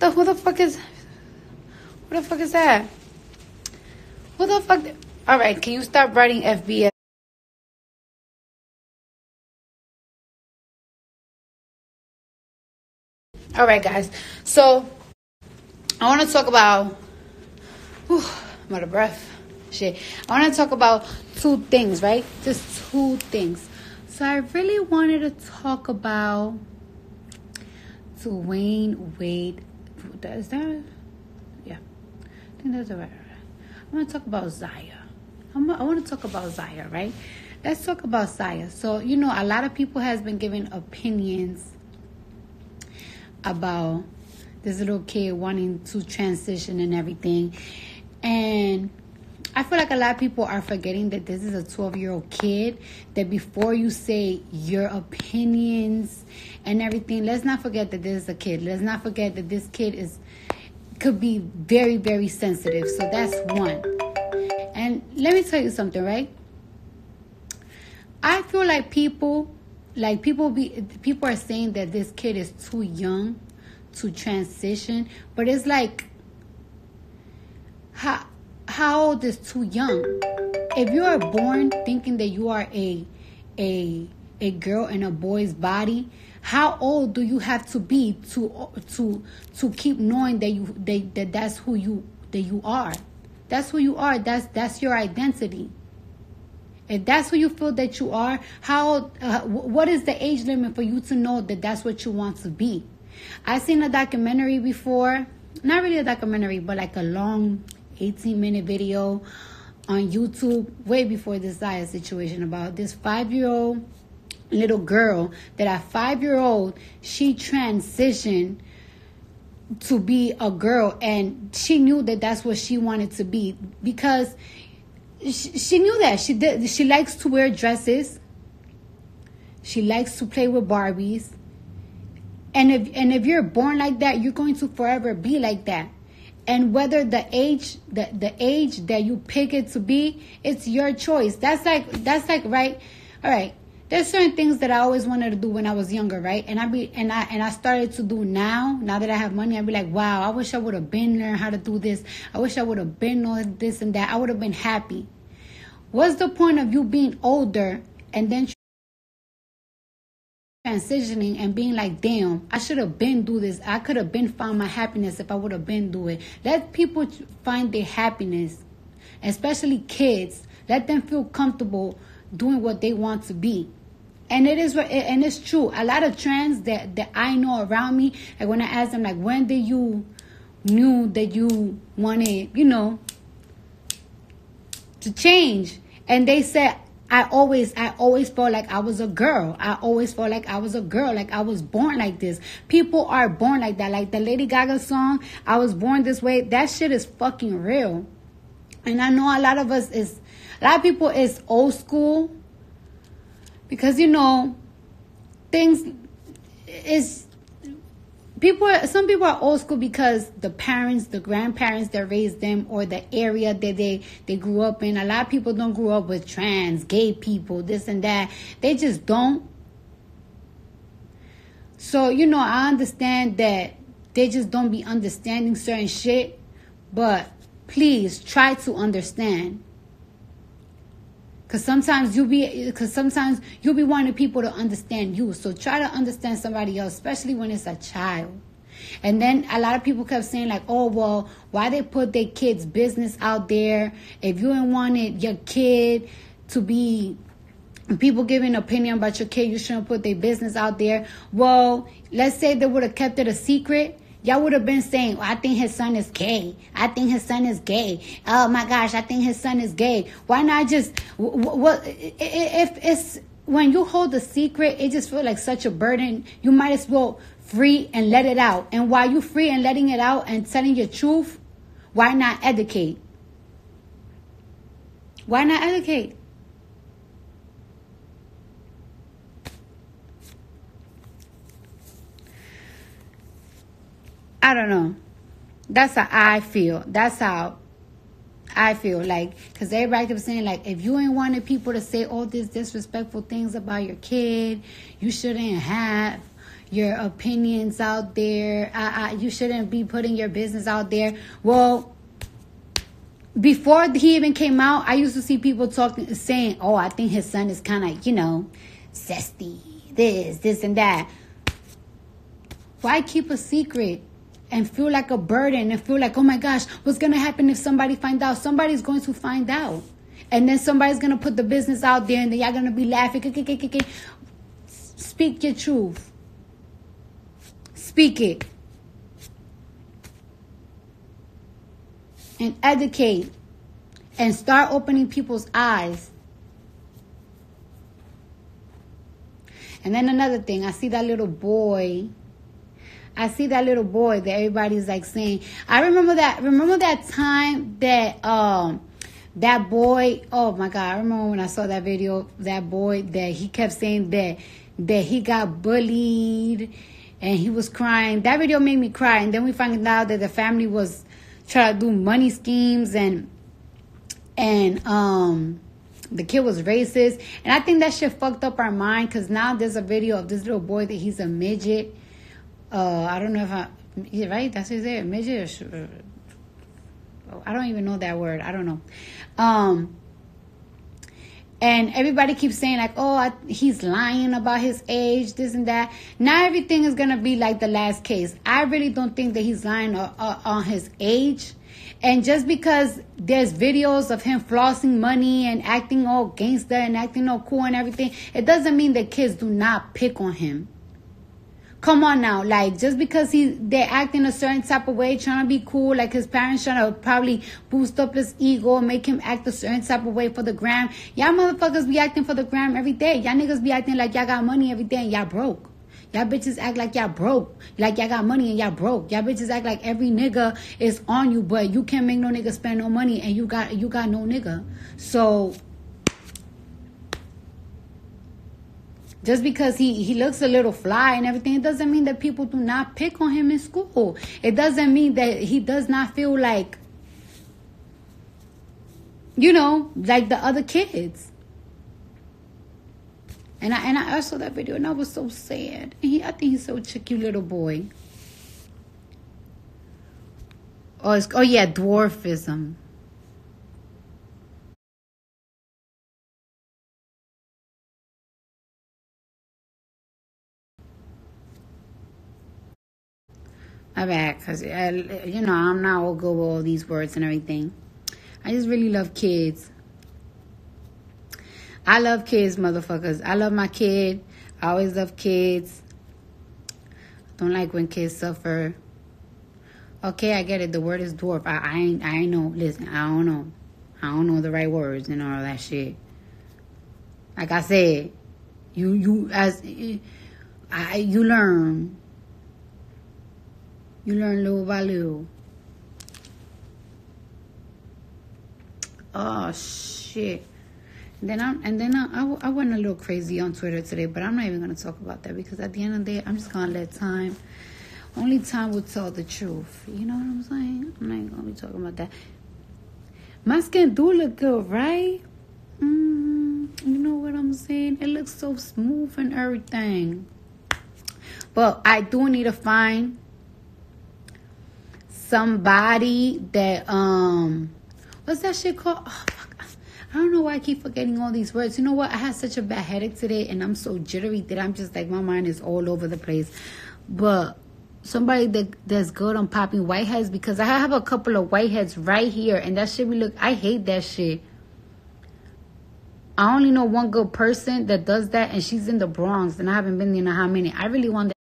Who the fuck is that? Who the fuck? All right, can you stop writing FBS? All right, guys. So I want to talk about. I'm out of breath. Shit. I want to talk about two things, right? Just two things. So I really wanted to talk about Dwayne Wade. Is that? Yeah. I think that's the right. I want to talk about Zaya. I want to talk about Zaya, right? Let's talk about Zaya. So, you know, a lot of people has been giving opinions about this little kid wanting to transition and everything. And I feel like a lot of people are forgetting that this is a 12-year-old kid, that before you say your opinions and everything, let's not forget that this is a kid. Let's not forget that this kid could be very, very sensitive. So that's one. And let me tell you something, right? I feel like people are saying that this kid is too young to transition, but it's like, how old is too young? If you are born thinking that you are a girl in a boy's body, how old do you have to be to keep knowing that that's who you are? That's who you are. That's your identity. If that's who you feel that you are, what is the age limit for you to know that that's what you want to be? I seen a documentary before, not really a documentary, but like a long 18-minute video on YouTube way before this Zaya situation about this 5-year-old little girl that at 5-year-old, she transitioned to be a girl, and she knew that that's what she wanted to be because she knew that she likes to wear dresses, she likes to play with Barbies, and if you're born like that, you're going to forever be like that. And whether the age that you pick it to be, it's your choice. That's like right. All right. There's certain things that I always wanted to do when I was younger, right? And I started to do now that I have money. I'd be like, wow, I wish I would have been learned how to do this. I wish I would have been on this and that. I would have been happy. What's the point of you being older and then transitioning and being like, damn, I should have been do this. I could have been found my happiness if I would have been do it. Let people find their happiness, especially kids. Let them feel comfortable doing what they want to be. And it's true. A lot of trends that I know around me, like when I ask them, like, when did you knew that you wanted, to change? And they said, I always felt like I was a girl. I always felt like I was a girl, like I was born like this. People are born like that. Like the Lady Gaga song, I was born this way. That shit is fucking real. And I know a lot of people is old school because, things is... Some people are old school because the parents, the grandparents that raised them, or the area that they grew up in. A lot of people don't grow up with trans, gay people, this and that. They just don't. So, I understand that they just don't be understanding certain shit. But please try to understand. Because sometimes you'll be wanting people to understand you. So try to understand somebody else, especially when it's a child. And then a lot of people kept saying like, oh, well, why they put their kids' business out there? If you ain't wanted your kid to be... People giving an opinion about your kid, you shouldn't put their business out there. Well, let's say they would have kept it a secret. Y'all would have been saying, well, I think his son is gay. I think his son is gay. Oh, my gosh, I think his son is gay. Why not just... if it's... When you hold a secret, it just feels like such a burden. You might as well free and let it out. And while you free and letting it out and telling your truth, why not educate? Why not educate? I don't know. That's how I feel. That's how I feel. Like, because everybody kept saying, like, if you ain't wanted people to say all these disrespectful things about your kid, you shouldn't have your opinions out there. You shouldn't be putting your business out there. Well, before he even came out, I used to see people saying, oh, I think his son is kind of, zesty, this and that. Why keep a secret and feel like a burden and feel like, oh my gosh, what's going to happen if somebody finds out? Somebody's going to find out. And then somebody's going to put the business out there and then y'all going to be laughing. Speak your truth. Speak it. And educate. And start opening people's eyes. And then another thing, I see that little boy that everybody's like saying. I remember that time that that boy, oh my God, I remember when I saw that video, that boy that he kept saying that he got bullied and he was crying. That video made me cry. And then we found out that the family was trying to do money schemes and the kid was racist. And I think that shit fucked up our mind, because now there's a video of this little boy that he's a midget. I don't know if right? That's what it is, midget. I don't even know that word. I don't know. And everybody keeps saying like, oh, he's lying about his age, this and that. Not everything is going to be like the last case. I really don't think that he's lying on his age. And just because there's videos of him flossing money and acting all gangster and acting all cool and everything, it doesn't mean that kids do not pick on him. Come on now, like, just because they're acting a certain type of way, trying to be cool, like his parents trying to probably boost up his ego and make him act a certain type of way for the gram. Y'all motherfuckers be acting for the gram every day. Y'all niggas be acting like y'all got money every day and y'all broke. Y'all bitches act like y'all broke, like y'all got money and y'all broke. Y'all bitches act like every nigga is on you, but you can't make no nigga spend no money and you got no nigga. So just because he looks a little fly and everything, it doesn't mean that people do not pick on him in school. It doesn't mean that he does not feel like, like the other kids. And I saw that video and I was so sad. And I think he's so cute little boy. Oh yeah, dwarfism. My bad, because, I'm not all good with all these words and everything. I just really love kids. I love kids, motherfuckers. I love my kid. I always love kids. Don't like when kids suffer. Okay, I get it. The word is dwarf. I ain't know. Listen, I don't know. I don't know the right words and all that shit. Like I said, you learn. You learn little by little. Oh shit. I went a little crazy on Twitter today, but I'm not even gonna talk about that, because at the end of the day, I'm just gonna let time. Only time will tell the truth. You know what I'm saying? I'm not even gonna be talking about that. My skin do look good, right? You know what I'm saying? It looks so smooth and everything. But I do need to find somebody that what's that shit called? Oh, fuck. I don't know why I keep forgetting all these words. You know what? I had such a bad headache today and I'm so jittery that I'm just like, my mind is all over the place. But somebody that's good on popping whiteheads, because I have a couple of whiteheads right here and that shit I hate that shit. I only know one good person that does that and she's in the Bronx and I haven't been there in how many. I really want that.